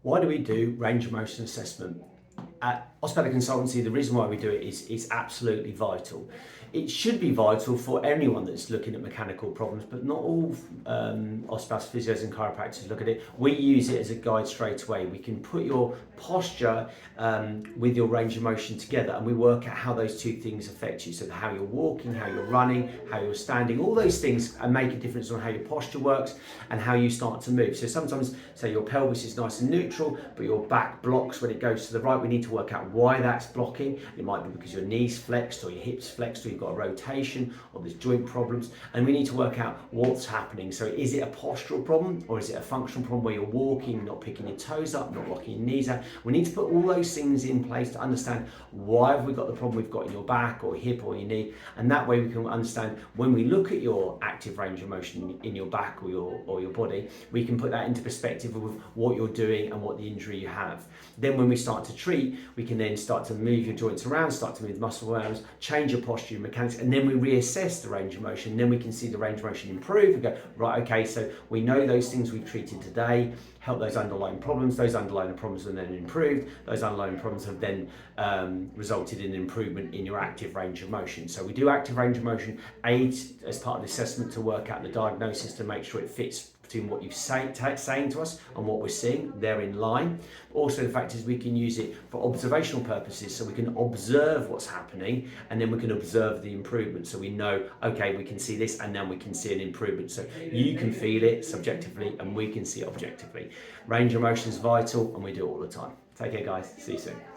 Why do we do range of motion assessment? At Ospeda Consultancy, the reason why we do it is absolutely vital. It should be vital for anyone that's looking at mechanical problems, but not all osteopaths, physios and chiropractors look at it. We use it as a guide straight away. We can put your posture with your range of motion together, and we work out how those two things affect you. So how you're walking, how you're running, how you're standing, all those things make a difference on how your posture works and how you start to move. So sometimes, say your pelvis is nice and neutral, but your back blocks when it goes to the right. We need to work out why that's blocking. It might be because your knees flexed or your hips flexed, or you've got a rotation, or there's joint problems, and we need to work out what's happening. So is it a postural problem, or is it a functional problem where you're walking, not picking your toes up, not locking your knees out? We need to put all those things in place to understand why have we got the problem we've got in your back or hip or your knee, and that way we can understand when we look at your active range of motion in your back or your body, we can put that into perspective of what you're doing and what the injury you have. Then when we start to treat, we can then start to move your joints around, start to move the muscle around, change your posture, your mechanics, and then we reassess the range of motion. Then we can see the range of motion improve and go, right, okay, so we know those things we've treated today help those underlying problems. Those underlying problems are then improved. Those underlying problems have then resulted in improvement in your active range of motion. So we do active range of motion aids as part of the assessment to work out the diagnosis to make sure it fits between what you're saying to us and what we're seeing, they're in line. Also, the fact is we can use it for observational purposes, so we can observe what's happening and then we can observe the improvement. So we know, okay, we can see this and then we can see an improvement. So you can feel it subjectively and we can see it objectively. Range of motion is vital and we do it all the time. Take care, guys. See you soon.